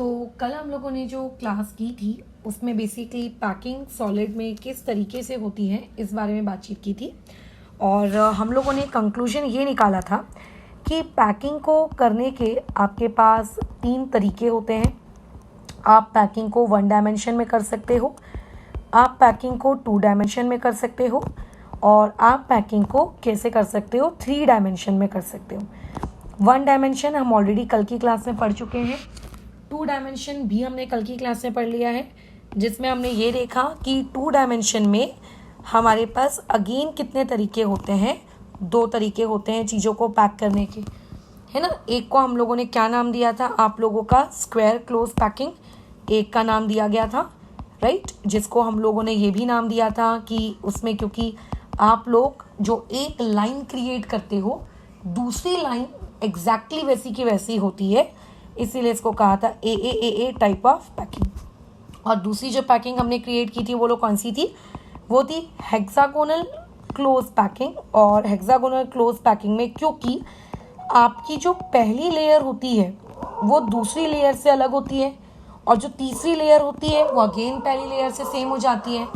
तो कल हम लोगों ने जो क्लास की थी उसमें बेसिकली पैकिंग सॉलिड में किस तरीके से होती है इस बारे में बातचीत की थी। और हम लोगों ने कंक्लूजन ये निकाला था कि पैकिंग को करने के आपके पास 3 तरीके होते हैं। आप पैकिंग को 1 डायमेंशन में कर सकते हो, आप पैकिंग को 2 डायमेंशन में कर सकते हो, और आप पैकिंग को कैसे कर सकते हो 3 डायमेंशन में कर सकते हो। 1 डायमेंशन हम ऑलरेडी कल की क्लास में पढ़ चुके हैं, 2 डायमेंशन भी हमने कल की क्लास में पढ़ लिया है, जिसमें हमने ये देखा कि 2 डायमेंशन में हमारे पास अगेन कितने तरीके होते हैं, 2 तरीके होते हैं चीज़ों को पैक करने के, है ना। एक को हम लोगों ने क्या नाम दिया था आप लोगों का, स्क्वायर क्लोज पैकिंग एक का नाम दिया गया था, राइट, जिसको हम लोगों ने ये भी नाम दिया था कि उसमें क्योंकि आप लोग जो एक लाइन क्रिएट करते हो दूसरी लाइन एग्जैक्टली वैसी की वैसी होती है, इसीलिए इसको कहा था ए टाइप ऑफ पैकिंग। और दूसरी जो पैकिंग हमने क्रिएट की थी वो लोग कौन सी थी, वो थी हेक्सागोनल क्लोज पैकिंग। और हेक्सागोनल क्लोज पैकिंग में क्योंकि आपकी जो पहली लेयर होती है वो दूसरी लेयर से अलग होती है और जो तीसरी लेयर होती है वो अगेन पहली लेयर से सेम हो जाती है,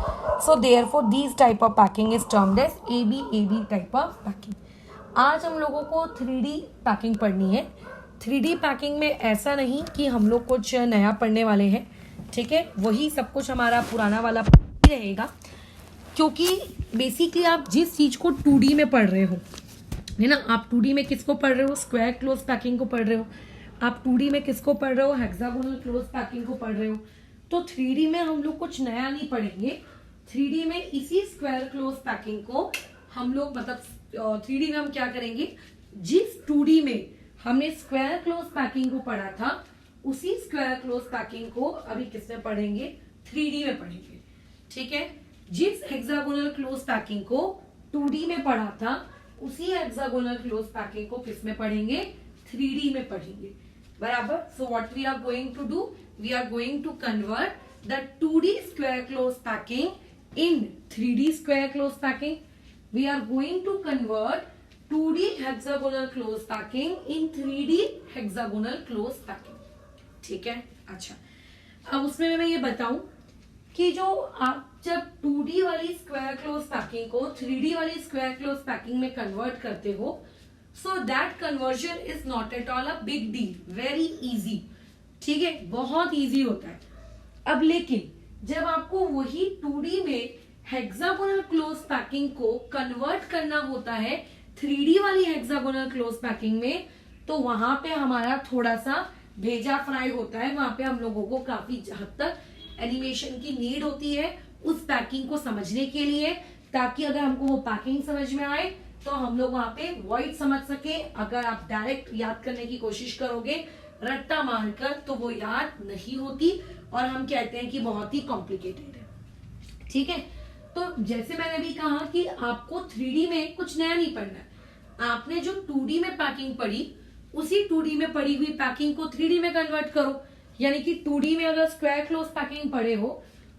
so therefore this type of packing is termed as A B type of packing. आज हम लोगों को 3D पैकिंग पढ़नी है। 3D पैकिंग में ऐसा नहीं कि हम लोग कुछ नया पढ़ने वाले हैं, ठीक है, वही सब कुछ हमारा पुराना वाला रहेगा, क्योंकि बेसिकली आप जिस चीज़ को 2D में पढ़ रहे हो, है ना, आप 2D में किसको पढ़ रहे हो, स्क्वायर क्लोज पैकिंग को पढ़ रहे हो, आप 2D में किसको पढ़ रहे हो, हेक्सागोनल क्लोज पैकिंग को पढ़ रहे हो, तो 3D में हम लोग कुछ नया नहीं पढ़ेंगे। 3D में इसी स्क्वायर क्लोज पैकिंग को हम लोग मतलब 3D में हम क्या करेंगे, जिस 2D में हमने स्क्वायर क्लोज पैकिंग को पढ़ा था उसी स्क्वायर क्लोज पैकिंग को अभी किसमें पढ़ेंगे, 3D में पढ़ेंगे, ठीक है। जिस हेक्सागोनल क्लोज पैकिंग को 2D में पढ़ा था उसी हेक्सागोनल क्लोज पैकिंग को किसमें पढ़ेंगे, 3D में पढ़ेंगे, बराबर। So what we are going to do, we are going to convert the 2D square close packing in 3D square close packing. We are going to convert 2D hexagonal close packing in 3D hexagonal close packing, ठीक है। अच्छा, अब उसमें मैं ये बताऊं कि जो आप जब 2D वाली स्क्वायर क्लोज पैकिंग को 3D वाली स्क्वायर क्लोज पैकिंग में कन्वर्ट करते हो, so that conversion is not at all a big deal, very easy, ठीक है, बहुत इजी होता है। अब लेकिन जब आपको वही 2D में हेक्सागोनल क्लोज पैकिंग को कन्वर्ट करना होता है 3D वाली हेक्सागोनल क्लोज पैकिंग में, तो वहां पे हमारा थोड़ा सा भेजा फ्राई होता है, वहां पे हम लोगों को काफी हद तक एनिमेशन की नीड होती है उस पैकिंग को समझने के लिए, ताकि अगर हमको वो पैकिंग समझ में आए तो हम लोग वहां पे वर्ड समझ सके। अगर आप डायरेक्ट याद करने की कोशिश करोगे रट्टा मारकर तो वो याद नहीं होती और हम कहते हैं कि बहुत ही कॉम्प्लिकेटेड है, ठीक है। तो जैसे मैंने भी कहा कि आपको 3D में कुछ नया नहीं पढ़ना है, आपने जो 2D में पैकिंग पढ़ी उसी 2D में पढ़ी हुई पैकिंग को 3D में कन्वर्ट करो। यानी कि 2D में अगर स्क्वायर क्लोज पैकिंग पढ़े हो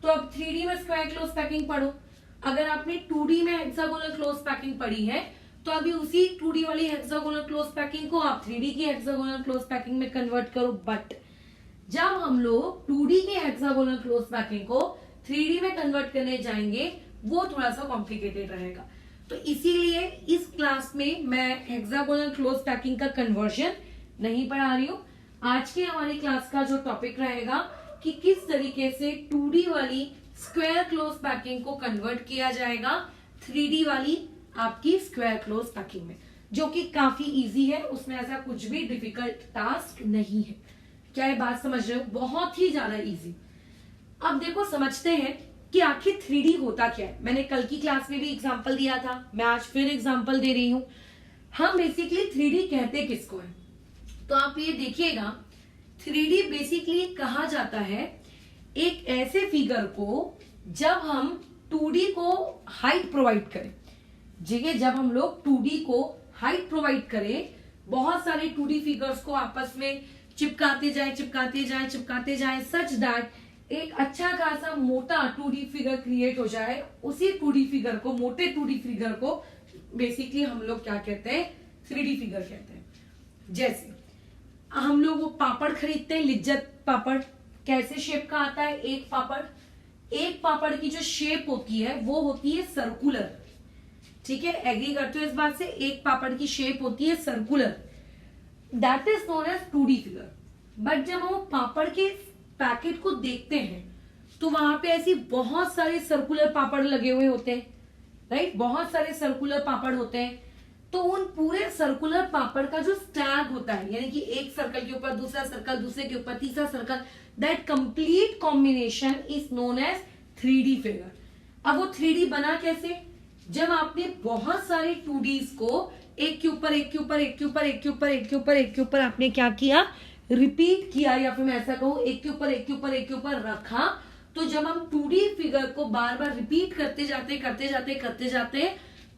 तो अब 3D में स्क्वायर क्लोज पैकिंग पढ़ो। अगर आपने 2D में हेक्सागोनल क्लोज पैकिंग पढ़ी है तो अभी उसी 2D वाली हेक्सागोनल क्लोज पैकिंग को आप 3D की हेक्सागोनल क्लोज पैकिंग में कन्वर्ट करो। बट जब हम लोग 2D की हेक्सागोनल क्लोज पैकिंग को 3D में कन्वर्ट करने जाएंगे वो थोड़ा सा कॉम्प्लिकेटेड रहेगा, तो इसीलिए इस क्लास में मैं हेक्सागोनल क्लोज पैकिंग का कन्वर्जन नहीं पढ़ा रही हूँ। आज की हमारी क्लास का जो टॉपिक रहेगा कि किस तरीके से 2D वाली स्क्वायर क्लोज पैकिंग को कन्वर्ट किया जाएगा 3D वाली आपकी स्क्वायर क्लोज पैकिंग में, जो कि काफी इजी है, उसमें ऐसा कुछ भी डिफिकल्ट टास्क नहीं है। क्या ये बात समझ रहे हो, बहुत ही ज्यादा इजी। अब देखो समझते हैं कि आखिर 3D होता क्या है। मैंने कल की क्लास में भी एग्जांपल दिया था, मैं आज फिर एग्जांपल दे रही हूं। हम बेसिकली 3D कहते किसको है, तो आप ये देखिएगा 3D बेसिकली कहा जाता है एक ऐसे फिगर को जब हम 2D को हाइट प्रोवाइड करें, जब हम लोग 2D को हाइट प्रोवाइड करें, बहुत सारे 2D फिगर्स को आपस में चिपकाते जाए सच दैट एक अच्छा खासा मोटा 2D फिगर क्रिएट हो जाए। उसी 2D फिगर को, मोटे 2D फिगर को बेसिकली हम लोग क्या कहते हैं, 3D फिगर कहते हैं। जैसे हम लोग वो पापड़ खरीदते हैं लिज्जत पापड़ कैसे शेप का आता है? एक पापड़, एक पापड़ की जो शेप होती है वो होती है सर्कुलर, ठीक है, एग्री करते हो इस बात से? एक पापड़ की शेप होती है circular, that is known as 2D figure. But जब हम पापड़ के पैकेट को देखते हैं तो वहां पे ऐसी बहुत सारे सर्कुलर पापड़ लगे हुए होते हैं, राइट, बहुत सारे सर्कुलर पापड़ होते हैं। तो उन पूरे सर्कुलर पापड़ का जो स्टैक होता है, यानी कि एक सर्कल के ऊपर दूसरा सर्कल, दूसरे के ऊपर तीसरा circle, that complete combination is known as 3D figure. अब वो 3D बना कैसे? जब आपने बहुत सारे 2Ds को एक के ऊपर एक के ऊपर एक के ऊपर एक के ऊपर एक के ऊपर एक के ऊपर आपने क्या किया? रिपीट किया, या फिर मैं ऐसा कहूं एक के ऊपर एक के ऊपर एक के ऊपर रखा, तो जब हम 2D फिगर को बार बार रिपीट करते जाते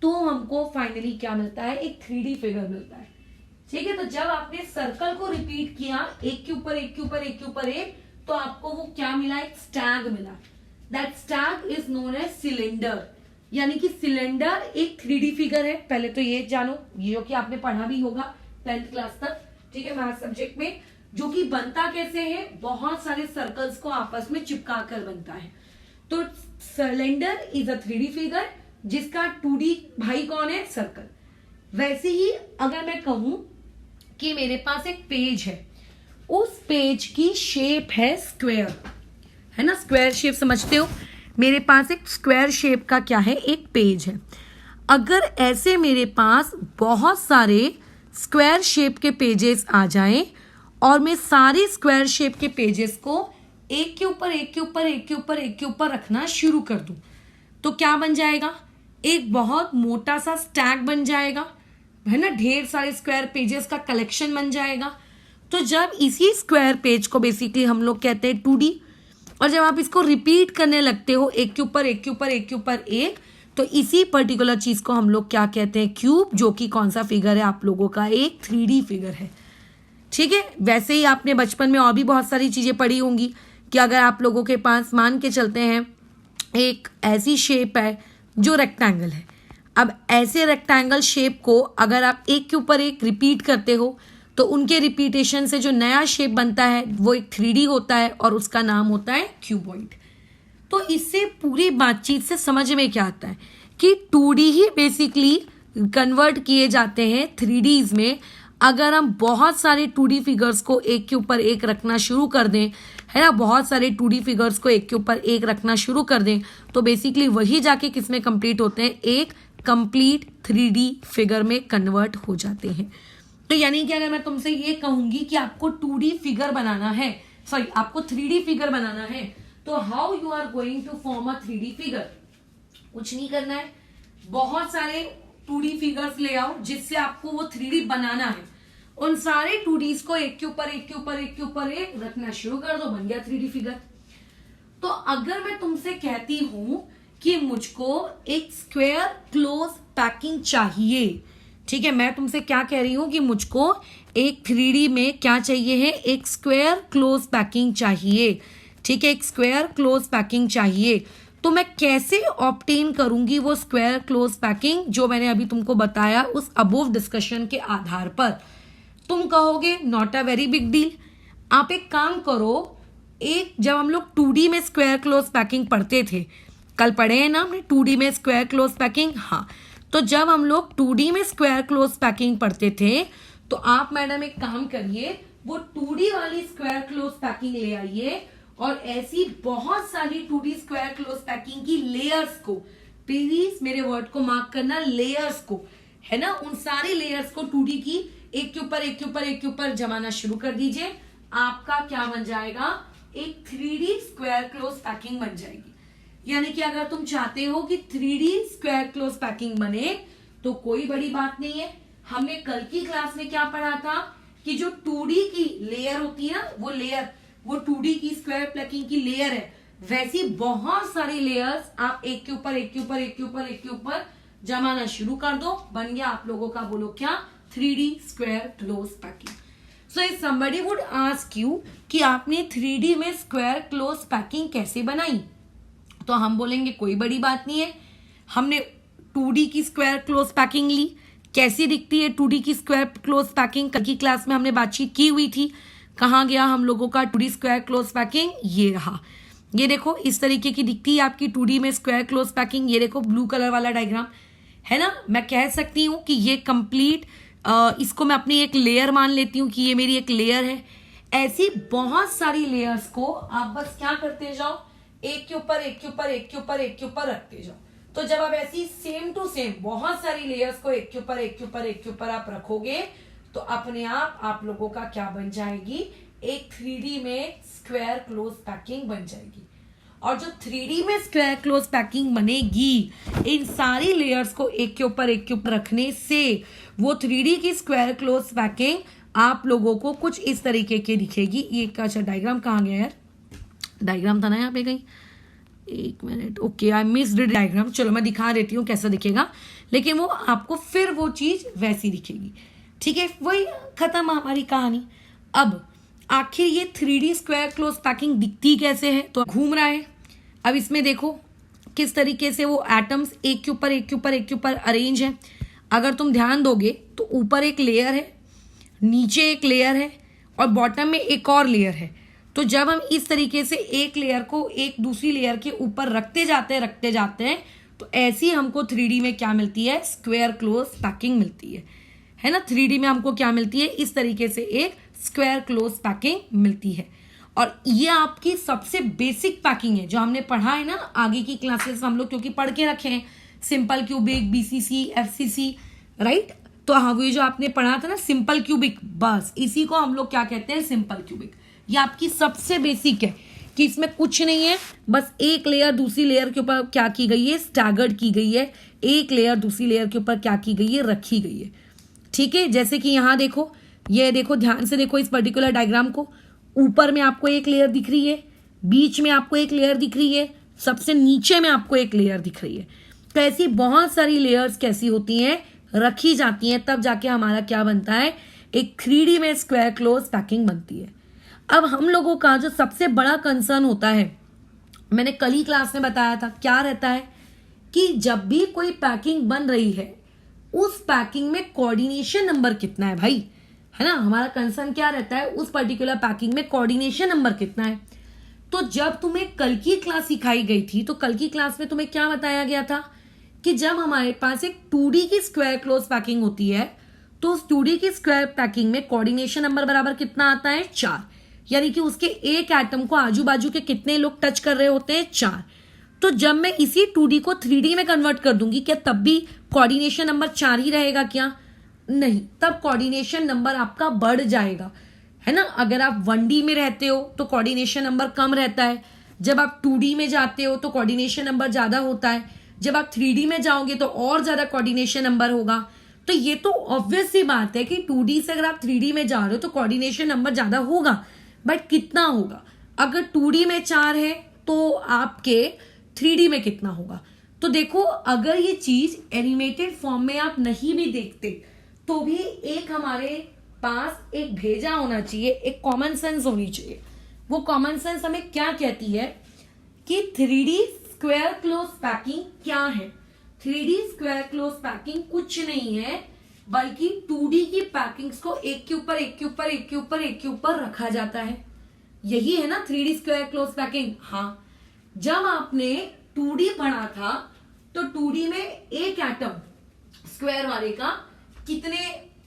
तो हमको फाइनली क्या मिलता है? एक 3D फिगर मिलता है, ठीक है। तो जब आपने सर्कल को रिपीट किया एक के ऊपर एक के ऊपर एक के ऊपर एक, तो आपको वो क्या मिला? एक स्टैग मिला। That stack is known as cylinder, यानी कि सिलेंडर एक 3D फिगर है। पहले तो ये जानो, ये जो कि आपने पढ़ा भी होगा 10th क्लास तक, ठीक है, मैथ सब्जेक्ट में, जो कि बनता कैसे है? बहुत सारे सर्कल्स को आपस में चिपका कर बनता है। तो cylinder is a 3D figure जिसका 2D भाई कौन है? सर्कल। वैसे ही अगर मैं कहूं कि मेरे पास एक पेज है, उस पेज की शेप है स्क्वायर, है ना, स्क्वायर शेप समझते हो? मेरे पास एक स्क्वायर शेप का क्या है? एक पेज है। अगर ऐसे मेरे पास बहुत सारे स्क्वायर शेप के पेजेस आ जाएं और मैं सारे स्क्वायर शेप के पेजेस को एक के ऊपर एक के ऊपर एक के ऊपर एक के ऊपर रखना शुरू कर दूं, तो क्या बन जाएगा? एक बहुत मोटा सा स्टैक बन जाएगा, है ना, ढेर सारे स्क्वायर पेजेस का कलेक्शन बन जाएगा। तो जब इसी स्क्वायर पेज को बेसिकली हम लोग कहते हैं 2D, और जब आप इसको रिपीट करने लगते हो एक के ऊपर एक के ऊपर एक के ऊपर एक, तो इसी पर्टिकुलर चीज को हम लोग क्या कहते हैं? क्यूब, जो कि कौन सा फिगर है आप लोगों का? एक 3D फिगर है, ठीक है। वैसे ही आपने बचपन में और भी बहुत सारी चीजें पढ़ी होंगी कि अगर आप लोगों के पास मान के चलते हैं एक ऐसी शेप है जो रेक्टेंगल है, अब ऐसे रेक्टेंगल शेप को अगर आप एक के ऊपर एक रिपीट करते हो तो उनके रिपीटेशन से जो नया शेप बनता है वो एक 3D होता है और उसका नाम होता है क्यूबॉइड। तो इससे पूरी बातचीत से समझ में क्या आता है कि 2D ही बेसिकली कन्वर्ट किए जाते हैं 3Ds में। अगर हम बहुत सारे 2D फिगर्स को एक के ऊपर एक रखना शुरू कर दें, है ना, बहुत सारे 2D फिगर्स को एक के ऊपर एक रखना शुरू कर दें, तो बेसिकली वही जाके किस में कंप्लीट होते हैं? एक कंप्लीट 3D फिगर में कन्वर्ट हो जाते हैं। तो यानी कि अगर मैं तुमसे ये कहूंगी कि आपको 2D फिगर बनाना है, सॉरी आपको 3D फिगर बनाना है, तो how you are going to form a 3D figure? कुछ नहीं करना है, बहुत सारे 2D फिगर्स ले आओ जिससे आपको वो 3D बनाना है। उन सारे 2Ds को एक के ऊपर एक के ऊपर एक के ऊपर एक रखना शुरू कर दो, बन गया 3D फिगर। तो अगर मैं तुमसे कहती हूं कि मुझको एक स्क्वायर क्लोज पैकिंग चाहिए, ठीक है, मैं तुमसे क्या कह रही हूं कि मुझको एक 3D में क्या चाहिए है? एक स्क्वायर क्लोज पैकिंग चाहिए, ठीक है, एक स्क्वायर क्लोज पैकिंग चाहिए। तो मैं कैसे ऑब्टेन करूंगी वो स्क्वायर क्लोज पैकिंग जो मैंने अभी तुमको बताया उस अबोव डिस्कशन के आधार पर? तुम कहोगे not a very big deal. आप एक काम करो, एक जब हम लोग 2D में स्क्वायर क्लोज पैकिंग पढ़ते थे, कल पढ़े हैं ना हमने 2D में स्क्वायर क्लोज पैकिंग, हाँ, तो जब हम लोग 2D में स्क्वायर क्लोज पैकिंग पढ़ते थे तो आप मैडम एक काम करिए, वो 2D वाली स्क्वायर क्लोज पैकिंग ले आइए और ऐसी बहुत सारी 2D स्क्वायर क्लोज पैकिंग की लेयर्स को, प्लीज मेरे वर्ड को मार्क करना, लेयर्स को, है ना, उन सारी लेयर्स को 2D की एक के ऊपर एक के ऊपर एक के ऊपर जमाना शुरू कर दीजिए। आपका क्या बन जाएगा? एक 3D स्क्वायर क्लोज पैकिंग बन जाएगी। यानी कि अगर तुम चाहते हो कि 3D स्क्वायर क्लोज पैकिंग बने तो कोई बड़ी बात नहीं है। हमने कल की क्लास में क्या पढ़ा था कि जो 2D की लेयर होती है ना, वो लेयर, वो 2D की स्क्वायर पैकिंग की लेयर है, वैसी बहुत सारी लेयर्स आप एक के ऊपर एक के ऊपर एक के ऊपर एक के ऊपर जमाना शुरू कर दो, बन गया आप लोगों का, बोलो क्या? 3D square close packing. So if somebody would ask you कि आपने 3D में स्क्वायर क्लोज पैकिंग कैसे बनाई, तो हम बोलेंगे कोई बड़ी बात नहीं है, हमने 2D की स्क्वायर क्लोज पैकिंग ली। कैसी दिखती है 2D की स्क्वायर क्लोज पैकिंग? कल की क्लास में हमने बातचीत की हुई थी। कहाँ गया हम लोगों का 2D स्क्वायर क्लोज पैकिंग, ये रहा। ये देखो इस तरीके की दिखती है आपकी 2D में स्क्वायर क्लोज पैकिंग। ये देखो ब्लू कलर वाला डायग्राम है ना। मैं कह सकती हूँ कि ये कंप्लीट, इसको मैं अपनी एक लेयर मान लेती हूँ कि ये मेरी एक लेयर है। ऐसी बहुत सारी लेयर्स को आप बस क्या करते जाओ, एक के ऊपर एक के ऊपर एक के ऊपर एक के ऊपर रखते जाओ। तो जब आप ऐसी सेम टू सेम बहुत सारी लेयर्स को एक के ऊपर एक के ऊपर एक के ऊपर आप रखोगे तो अपने आप लोगों का क्या बन जाएगी, एक 3D में स्क्वायर क्लोज पैकिंग बन जाएगी। और जो 3D में स्क्वायर क्लोज पैकिंग बनेगी, इन सारी लेयर्स को एक के ऊपर एक के ऊपर रखने से वो 3D की स्क्वायर क्लोज पैकिंग आप लोगों को कुछ इस तरीके की दिखेगी। ये अच्छा डायग्राम कहाँ गया यार, डायग्राम था ना यहाँ पे कहीं, एक minute, okay I missed diagram. चलो मैं दिखा देती हूँ कैसा दिखेगा, लेकिन वो आपको फिर वो चीज वैसी दिखेगी। ठीक है, वही खत्म हमारी कहानी। अब आखिर ये 3D स्क्वायर क्लोज पैकिंग दिखती कैसे है, तो घूम रहा है। अब इसमें देखो किस तरीके से वो एटम्स एक के ऊपर एक के ऊपर एक के ऊपर अरेंज है। अगर तुम ध्यान दोगे तो ऊपर एक लेयर है, नीचे एक लेयर है और बॉटम में एक और लेयर है। तो जब हम इस तरीके से एक लेयर को एक दूसरी लेयर के ऊपर रखते जाते हैं तो ऐसी हमको 3D में क्या मिलती है, स्क्वायर क्लोज पैकिंग मिलती है ना। 3D में हमको क्या मिलती है, इस तरीके से एक स्क्वायर क्लोज पैकिंग मिलती है। और ये आपकी सबसे बेसिक पैकिंग है जो हमने पढ़ा है ना आगे की क्लासेस हम लोग, क्योंकि पढ़ के रखे हैं simple cubic, BCC, FCC, right. तो हाँ वो जो आपने पढ़ा था ना सिंपल क्यूबिक, बस इसी को हम लोग क्या कहते हैं, सिंपल क्यूबिक। ये आपकी सबसे बेसिक है कि इसमें कुछ नहीं है, बस एक लेयर दूसरी लेयर के ऊपर क्या की गई है, स्टैगर्ड की गई है। एक लेयर दूसरी लेयर के ऊपर क्या की गई है, रखी गई है। ठीक है, जैसे कि यहाँ देखो, ये देखो ध्यान से देखो इस पर्टिकुलर डायग्राम को। ऊपर में आपको एक लेयर दिख रही है, बीच में आपको एक लेयर दिख रही है, सबसे नीचे में आपको एक लेयर दिख रही है। तो ऐसी बहुत सारी लेयर्स कैसी होती हैं, रखी जाती हैं, तब जाके हमारा क्या बनता है, एक 3D में स्क्वायर क्लोज पैकिंग बनती है। अब हम लोगों का जो सबसे बड़ा कंसर्न होता है, मैंने कल ही क्लास में बताया था, क्या रहता है कि जब भी कोई पैकिंग बन रही है उस पैकिंग में कोऑर्डिनेशन नंबर कितना है भाई, है ना। हमारा कंसर्न क्या रहता है, उस पर्टिकुलर पैकिंग में कोऑर्डिनेशन नंबर कितना है। तो जब तुम्हें कल की क्लास सिखाई गई थी तो कल की क्लास में तुम्हें क्या बताया गया था कि जब हमारे पास एक 2D की स्क्वायर क्लोज पैकिंग होती है तो उस 2D की स्क्वायर पैकिंग में कोऑर्डिनेशन नंबर बराबर कितना आता है, 4। यानी कि उसके एक एटम को आजू बाजू के कितने लोग टच कर रहे होते हैं, 4। तो जब मैं इसी 2D को 3D में कन्वर्ट कर दूंगी, क्या तब भी कोऑर्डिनेशन नंबर 4 ही रहेगा क्या, नहीं, तब कोऑर्डिनेशन नंबर आपका बढ़ जाएगा, है ना। अगर आप 1D में रहते हो तो कोऑर्डिनेशन नंबर कम रहता है, जब आप 2D में जाते हो तो कोऑर्डिनेशन नंबर ज्यादा होता है, जब आप 3D में जाओगे तो और ज्यादा कोऑर्डिनेशन नंबर होगा। तो ये तो ऑब्वियस सी बात है कि 2D से अगर आप 3D में जा रहे हो तो कोऑर्डिनेशन नंबर ज्यादा होगा, बट कितना होगा, अगर 2D में 4 है तो आपके 3D में कितना होगा। तो देखो अगर ये चीज एनिमेटेड फॉर्म में आप नहीं भी देखते तो भी एक हमारे पास एक भेजा होना चाहिए, एक कॉमन सेंस होनी चाहिए। वो कॉमन सेंस हमें क्या कहती है कि 3D स्क्वायर क्लोज पैकिंग क्या है। 3D स्क्वायर क्लोज पैकिंग कुछ नहीं है बल्कि 2D की पैकिंग्स को एक के ऊपर एक के ऊपर एक के ऊपर एक के ऊपर रखा जाता है। यही है ना 3D स्क्वायर क्लोज पैकिंग। हाँ, जब आपने 2D पढ़ा था तो 2D में एक एटम स्क्वायर वाले का कितने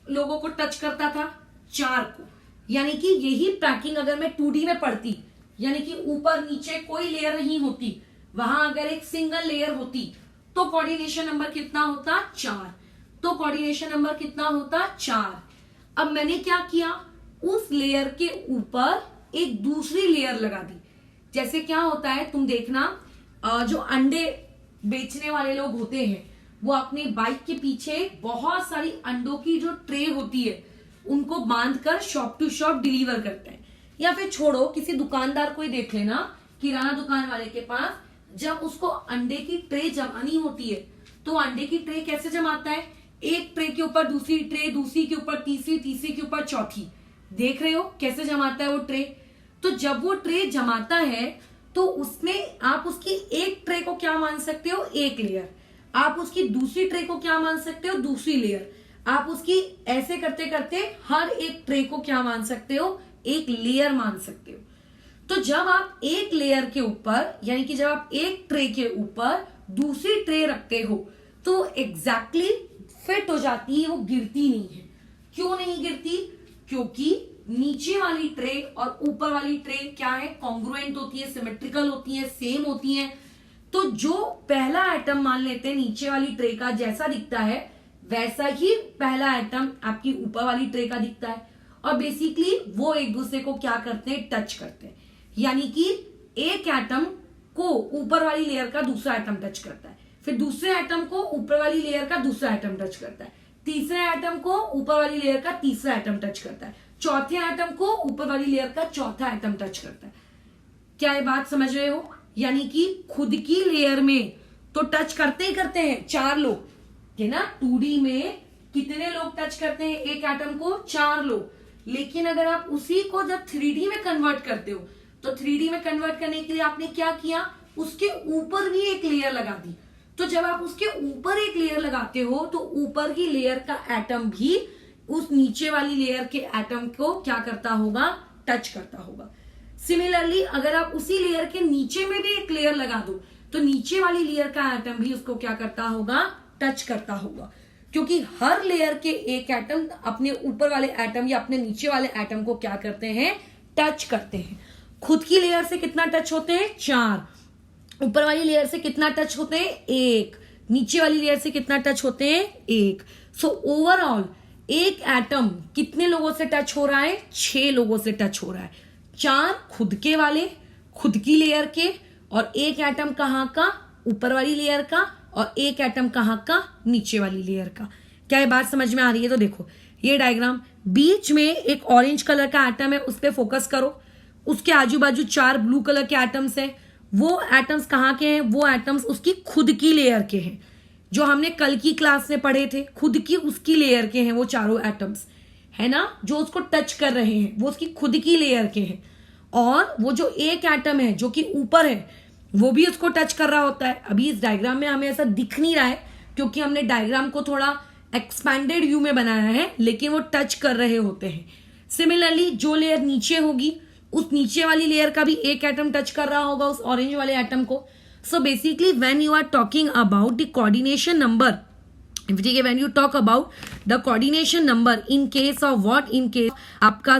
लोगों को टच करता था, 4 को। यानी कि यही पैकिंग अगर मैं 2D में पढ़ती, यानी कि ऊपर नीचे कोई लेयर नहीं होती, वहां अगर एक सिंगल लेयर होती तो कोऑर्डिनेशन नंबर कितना होता, 4। तो कोऑर्डिनेशन नंबर कितना होता, 4। अब मैंने क्या किया, उस लेयर के ऊपर एक दूसरी लेयर लगा दी। जैसे क्या होता है तुम देखना, जो अंडे बेचने वाले लोग होते हैं वो अपनी बाइक के पीछे बहुत सारी अंडों की जो ट्रे होती है उनको बांधकर शॉप टू शॉप डिलीवर करते हैं। या फिर छोड़ो, किसी दुकानदार को ही देख लेना, किराना दुकान वाले के पास जब उसको अंडे की ट्रे जमानी होती है तो अंडे की ट्रे कैसे जमाता है, एक ट्रे के ऊपर दूसरी ट्रे, दूसरी के ऊपर तीसरी, तीसरी के ऊपर चौथी। देख रहे हो कैसे जमाता है वो ट्रे। तो जब वो ट्रे जमाता है तो उसमें आप उसकी एक ट्रे को क्या मान सकते हो, एक लेयर। आप उसकी दूसरी ट्रे को क्या मान सकते हो, दूसरी लेयर। आप उसकी ऐसे करते करते हर एक ट्रे को क्या मान सकते हो, एक लेयर मान सकते हो। तो जब आप एक लेयर के ऊपर, यानी कि जब आप एक ट्रे के ऊपर दूसरी ट्रे रखते हो तो एग्जैक्टली फिट हो जाती है, वो गिरती नहीं है। क्यों नहीं गिरती? क्योंकि नीचे वाली ट्रे और ऊपर वाली ट्रे क्या है, कॉन्ग्रुएंट होती है, सिमेट्रिकल होती है, सेम होती है। तो जो पहला एटम मान लेते हैं नीचे वाली ट्रे का जैसा दिखता है, वैसा ही पहला एटम आपकी ऊपर वाली ट्रे का दिखता है। और बेसिकली वो एक दूसरे को क्या करते हैं, टच करते हैं। यानी कि एक एटम को ऊपर वाली लेयर का दूसरा एटम टच करता है, फिर दूसरे एटम को ऊपर वाली लेयर का दूसरा एटम टच करता है, तीसरे एटम को ऊपर वाली लेयर का तीसरा एटम टच करता है, चौथे एटम को ऊपर वाली लेयर का चौथा एटम टच करता है। क्या ये बात समझ रहे हो? यानी कि खुद की लेयर में तो टच करते ही करते हैं 4 लोग, है ना। 2D में कितने लोग टच करते हैं एक एटम को? 4 लोग। लेकिन अगर आप उसी को जब 3D में कन्वर्ट करते हो, तो 3D में कन्वर्ट करने के लिए आपने क्या किया, उसके ऊपर भी एक लेयर लगा दी। तो जब आप उसके ऊपर एक लेयर लगाते हो तो ऊपर की लेयर का एटम भी उस नीचे वाली लेयर के एटम को क्या करता होगा, टच करता होगा। सिमिलरली अगर आप उसी लेयर के नीचे में भी एक लेयर लगा दो तो नीचे वाली लेयर का एटम भी उसको क्या करता होगा, टच करता होगा। क्योंकि हर लेयर के एक एटम अपने ऊपर वाले एटम या अपने नीचे वाले एटम को क्या करते हैं, टच करते हैं। खुद की लेयर से कितना टच होते हैं, 4। ऊपर वाली लेयर से कितना टच होते हैं, 1। नीचे वाली लेयर से कितना टच होते हैं, 1। सो ओवरऑल एक एटम कितने लोगों से टच हो रहा है, 6 लोगों से टच हो रहा है। 4 खुद के वाले, खुद की लेयर के, और एक एटम कहां का, ऊपर वाली लेयर का, और एक एटम कहां का, नीचे वाली लेयर का। क्या ये बात समझ में आ रही है? तो देखो ये डायग्राम, बीच में एक ऑरेंज कलर का एटम है, उस पर फोकस करो। उसके आजू बाजू 4 ब्लू कलर के एटम्स हैं। वो एटम्स कहाँ के हैं, वो एटम्स उसकी खुद की लेयर के हैं, जो हमने कल की क्लास में पढ़े थे। खुद की उसकी लेयर के हैं वो चारों एटम्स, है ना। जो उसको टच कर रहे हैं वो उसकी खुद की लेयर के हैं। और वो जो एक एटम है जो कि ऊपर है, वो भी उसको टच कर रहा होता है। अभी इस डायग्राम में हमें ऐसा दिख नहीं रहा है क्योंकि हमने डायग्राम को थोड़ा एक्सपैंडेड व्यू में बनाया है, लेकिन वो टच कर रहे होते हैं। सिमिलरली जो लेयर नीचे होगी, उस नीचे वाली लेयर का भी एक एटम टच कर रहा होगा उस ऑरेंज वाले एटम को। So basically when you are talking about the coordination number, ठीक है, when you talk about the coordination number in case of what, in case आपका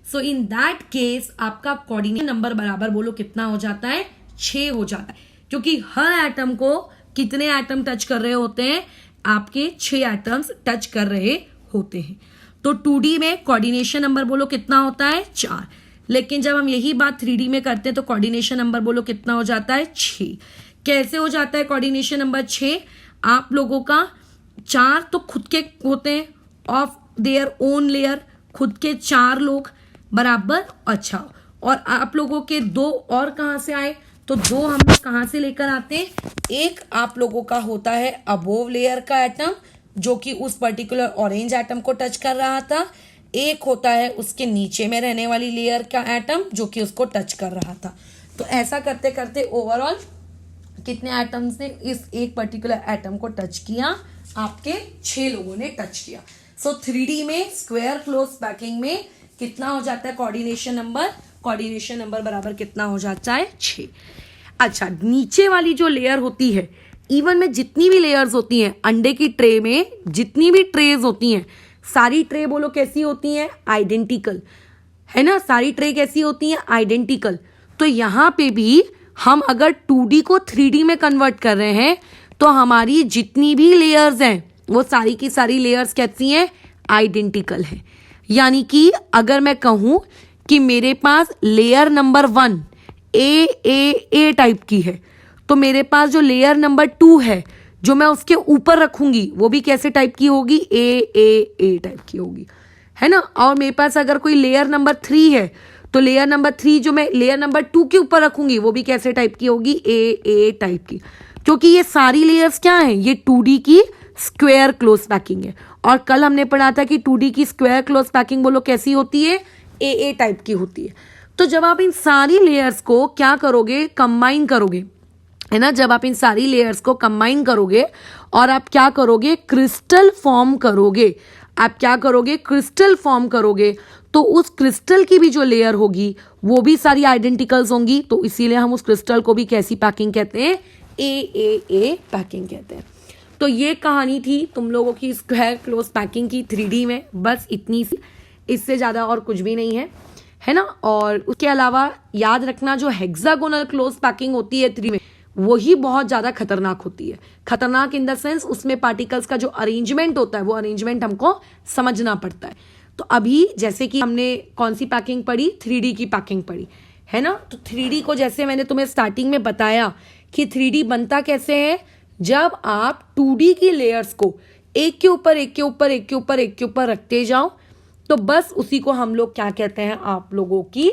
सो इन दैट केस आपका कोऑर्डिनेशन नंबर बराबर बोलो कितना हो जाता है, 6 हो जाता है। क्योंकि हर एटम को कितने एटम टच कर रहे होते हैं, आपके 6 एटम्स टच कर रहे होते हैं। तो 2D में कोऑर्डिनेशन नंबर बोलो कितना होता है, 4। लेकिन जब हम यही बात 3D में करते हैं तो कोऑर्डिनेशन नंबर बोलो कितना हो जाता है, 6। कैसे हो जाता है कोऑर्डिनेशन नंबर 6? आप लोगों का 4 तो खुद के होते हैं ऑफ देयर ओन लेयर, खुद के 4 लोग बराबर। अच्छा, और आप लोगों के 2 और कहाँ से आए, तो 2 हम लोग कहाँ से लेकर आते हैं। एक आप लोगों का होता है अबोव लेयर का एटम जो कि उस पर्टिकुलर ऑरेंज एटम को टच कर रहा था। एक होता है उसके नीचे में रहने वाली लेयर का एटम जो कि उसको टच कर रहा था। तो ऐसा करते करते ओवरऑल कितने एटम्स ने इस एक पर्टिकुलर एटम को टच किया, आपके 6 लोगों ने टच किया। सो 3D में स्क्वायर क्लोज पैकिंग में कितना हो जाता है कोऑर्डिनेशन नंबर, कोऑर्डिनेशन नंबर बराबर कितना हो जाता है, 6। अच्छा, नीचे वाली जो लेयर होती है, इवन में जितनी भी लेयर्स होती हैं अंडे की ट्रे में, जितनी भी ट्रेज होती हैं, सारी ट्रे बोलो कैसी होती हैं, आइडेंटिकल, है ना। सारी ट्रे कैसी होती हैं, आइडेंटिकल। तो यहाँ पे भी हम अगर 2D को 3D में कन्वर्ट कर रहे हैं तो हमारी जितनी भी लेयर्स हैं वो सारी की सारी लेयर्स कैसी हैं, आइडेंटिकल है। यानी कि अगर मैं कहूँ कि मेरे पास लेयर नंबर 1 ए टाइप की है, तो मेरे पास जो लेयर नंबर 2 है जो मैं उसके ऊपर रखूंगी वो भी कैसे टाइप की होगी, ए टाइप की होगी, है ना। और मेरे पास अगर कोई लेयर नंबर 3 है तो लेयर नंबर 3 जो मैं लेयर नंबर 2 के ऊपर रखूंगी वो भी कैसे टाइप की होगी, ए टाइप की। क्योंकि ये सारी लेयर्स क्या हैं, ये 2D की स्क्वायर क्लोज पैकिंग है। और कल हमने पढ़ा था कि 2D की स्क्वायर क्लोज पैकिंग बोलो कैसी होती है, ए टाइप की होती है। तो जब आप इन सारी लेयर्स को क्या करोगे, कंबाइन करोगे, है ना। जब आप इन सारी लेयर्स को कंबाइन करोगे और आप क्या करोगे, क्रिस्टल फॉर्म करोगे। आप क्या करोगे, क्रिस्टल फॉर्म करोगे, तो उस क्रिस्टल की भी जो लेयर होगी वो भी सारी आइडेंटिकल्स होंगी, तो इसीलिए हम उस क्रिस्टल को भी कैसी पैकिंग कहते हैं, ए पैकिंग कहते हैं। तो ये कहानी थी तुम लोगों की स्क्वायर क्लोज पैकिंग की 3D में, बस इतनी सी, इससे ज़्यादा और कुछ भी नहीं है ना। और उसके अलावा याद रखना जो हेक्सागोनल क्लोज पैकिंग होती है 3D में, वही बहुत ज़्यादा खतरनाक होती है। खतरनाक इन द सेंस उसमें पार्टिकल्स का जो अरेंजमेंट होता है वो अरेंजमेंट हमको समझना पड़ता है। तो अभी जैसे कि हमने कौन सी पैकिंग पढ़ी, 3D की पैकिंग पढ़ी, है ना। तो 3D को जैसे मैंने तुम्हें स्टार्टिंग में बताया कि 3D बनता कैसे है, जब आप 2D की लेयर्स को एक के ऊपर एक के ऊपर एक के ऊपर एक के ऊपर रखते जाओ, तो बस उसी को हम लोग क्या कहते हैं, आप लोगों की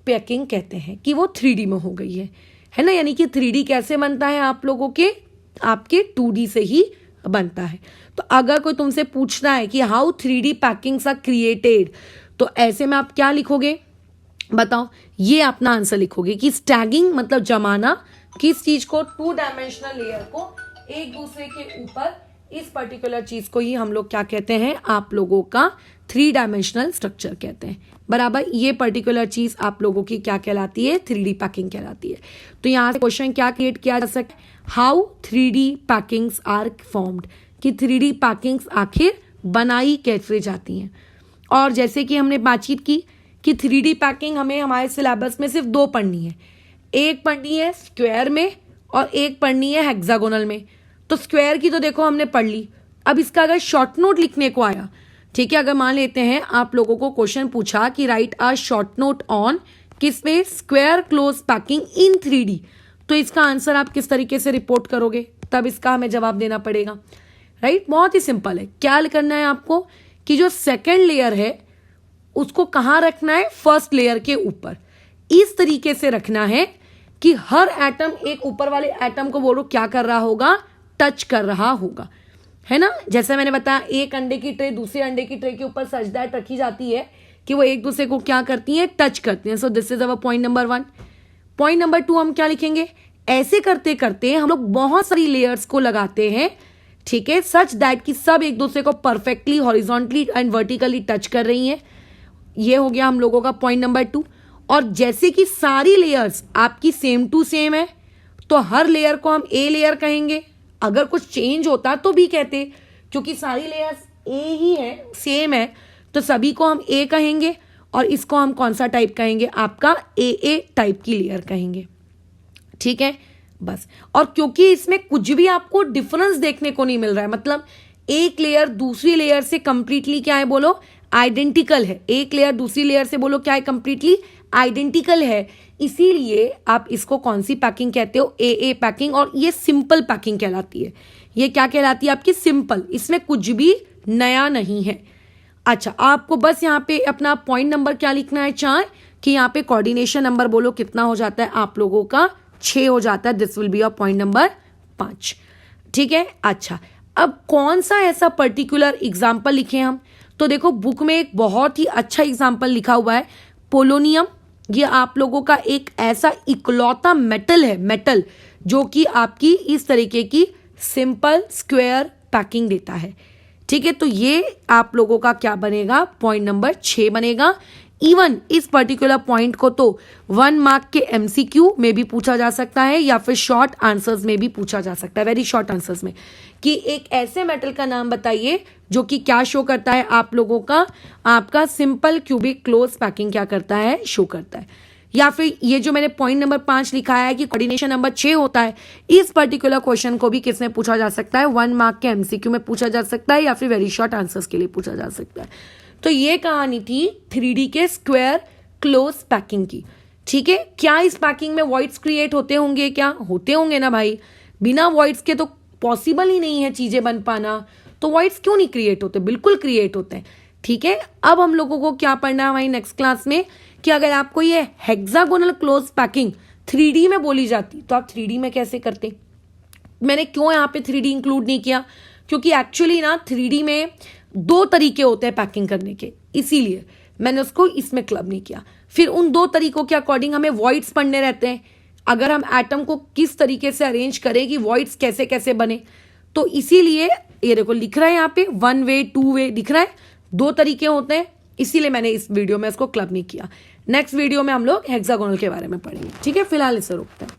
पैकिंग कहते हैं कि वो 3D में हो गई है ना। यानी कि 3D कैसे बनता है आप लोगों के, आपके 2D से ही बनता है। तो अगर कोई तुमसे पूछना है कि how 3D packings are created, तो ऐसे में आप क्या लिखोगे बताओ, ये अपना आंसर लिखोगे कि स्टैगिंग मतलब जमाना, किस चीज को, 2 डायमेंशनल लेयर को एक दूसरे के ऊपर, इस पर्टिकुलर चीज को ही हम लोग क्या कहते हैं, आप लोगों का 3 डायमेंशनल स्ट्रक्चर कहते हैं, बराबर। ये पर्टिकुलर चीज आप लोगों की क्या कहलाती है, 3D पैकिंग कहलाती है। तो यहां से क्वेश्चन क्या क्रिएट किया जा सकता है, how 3D packings are formed, कि 3D पैकिंग्स आखिर बनाई कैसे जाती हैं। और जैसे कि हमने बातचीत की कि 3D पैकिंग हमें हमारे सिलेबस में सिर्फ 2 पढ़नी है, एक पढ़नी है स्क्वायर में और एक पढ़नी है हेक्सागोनल में। तो स्क्वायर की तो देखो हमने पढ़ ली, अब इसका अगर शॉर्ट नोट लिखने को आया, ठीक है, अगर मान लेते हैं आप लोगों को क्वेश्चन पूछा कि right a short note on किस पे, square close packing in 3D, तो इसका आंसर आप किस तरीके से रिपोर्ट करोगे, तब इसका हमें जवाब देना पड़ेगा, राइट। बहुत ही सिंपल है, क्या करना है आपको कि जो सेकेंड लेयर है उसको कहाँ रखना है, फर्स्ट लेयर के ऊपर, इस तरीके से रखना है कि हर एटम एक ऊपर वाले एटम को बोलो क्या कर रहा होगा, टच कर रहा होगा, है ना। जैसे मैंने बताया एक अंडे की ट्रे दूसरे अंडे की ट्रे के ऊपर सच दैट रखी जाती है कि वो एक दूसरे को क्या करती हैं, टच करती हैं। So this is our point number 1। Point number 2 हम क्या लिखेंगे, ऐसे करते करते हम लोग बहुत सारी लेयर्स को लगाते हैं, ठीक है, सच दैट कि सब एक दूसरे को perfectly horizontally and vertically touch कर रही हैं। ये हो गया हम लोगों का पॉइंट नंबर 2। और जैसे कि सारी लेयर्स आपकी सेम टू सेम है, तो हर लेयर को हम ए लेयर कहेंगे, अगर कुछ चेंज होता तो भी कहते, क्योंकि सारी लेयर्स ए ही है, सेम है, तो सभी को हम ए कहेंगे, और इसको हम कौन सा टाइप कहेंगे, आपका ए टाइप की लेयर कहेंगे, ठीक है, बस। और क्योंकि इसमें कुछ भी आपको डिफरेंस देखने को नहीं मिल रहा है, मतलब एक लेयर दूसरी लेयर से कंप्लीटली क्या है, बोलो आइडेंटिकल है, एक लेयर दूसरी लेयर से बोलो क्या है, कंप्लीटली आइडेंटिकल है, इसीलिए आप इसको कौन सी पैकिंग कहते हो, ए पैकिंग। और ये सिंपल पैकिंग कहलाती है, ये क्या कहलाती है आपकी, सिंपल, इसमें कुछ भी नया नहीं है। अच्छा, आपको बस यहाँ पे अपना पॉइंट नंबर क्या लिखना है, 4, कि यहाँ पे कोऑर्डिनेशन नंबर बोलो कितना हो जाता है आप लोगों का, 6 हो जाता है। This will be your point number 5, ठीक है। अच्छा, अब कौन सा ऐसा पर्टिकुलर एग्जाम्पल लिखे हम, तो देखो बुक में एक बहुत ही अच्छा एग्जाम्पल लिखा हुआ है, पोलोनियम। ये आप लोगों का एक ऐसा इकलौता मेटल है, मेटल जो कि आपकी इस तरीके की सिंपल स्क्वायर पैकिंग देता है, ठीक है। तो ये आप लोगों का क्या बनेगा, पॉइंट नंबर 6 बनेगा। इवन इस पर्टिकुलर पॉइंट को तो 1 मार्क के एमसीक्यू में भी पूछा जा सकता है, या फिर शॉर्ट आंसर्स में भी पूछा जा सकता है, वेरी शॉर्ट आंसर्स में, कि एक ऐसे मेटल का नाम बताइए जो कि क्या शो करता है आप लोगों का, आपका सिंपल क्यूबिक क्लोज पैकिंग क्या करता है, शो करता है। या फिर ये जो मैंने पॉइंट नंबर 5 लिखा है कि कोऑर्डिनेशन नंबर 6 होता है, इस पर्टिकुलर क्वेश्चन को भी किसमें पूछा जा सकता है, 1 मार्क के एमसीक्यू में पूछा जा सकता है, या फिर वेरी शॉर्ट आंसर्स के लिए पूछा जा सकता है। तो ये कहानी थी 3D के स्क्वायर क्लोज पैकिंग की, ठीक है। क्या इस पैकिंग में वॉइड्स क्रिएट होते होंगे, क्या होते होंगे ना भाई, बिना वॉइड्स के तो पॉसिबल ही नहीं है चीजें बन पाना, तो वॉइड्स क्यों नहीं क्रिएट होते, बिल्कुल क्रिएट होते हैं, ठीक है। अब हम लोगों को क्या पढ़ना है भाई नेक्स्ट क्लास में, कि अगर आपको ये हेक्सागोनल क्लोज पैकिंग 3D में बोली जाती तो आप 3D में कैसे करते। मैंने क्यों यहाँ पे 3D इंक्लूड नहीं किया, क्योंकि एक्चुअली ना 3D में 2 तरीके होते हैं पैकिंग करने के, इसीलिए मैंने उसको इसमें क्लब नहीं किया। फिर उन 2 तरीकों के अकॉर्डिंग हमें वॉइड्स पढ़ने रहते हैं, अगर हम एटम को किस तरीके से अरेंज करें कि वॉइड्स कैसे कैसे बने, तो इसीलिए ये देखो लिख रहा है यहाँ पे 1 वे 2 वे दिख रहा है, 2 तरीके होते हैं, इसीलिए मैंने इस वीडियो में इसको क्लब नहीं किया। नेक्स्ट वीडियो में हम लोग हेक्सागोनल के बारे में पढ़ेंगे। ठीक है, फिलहाल इसे रोकते हैं।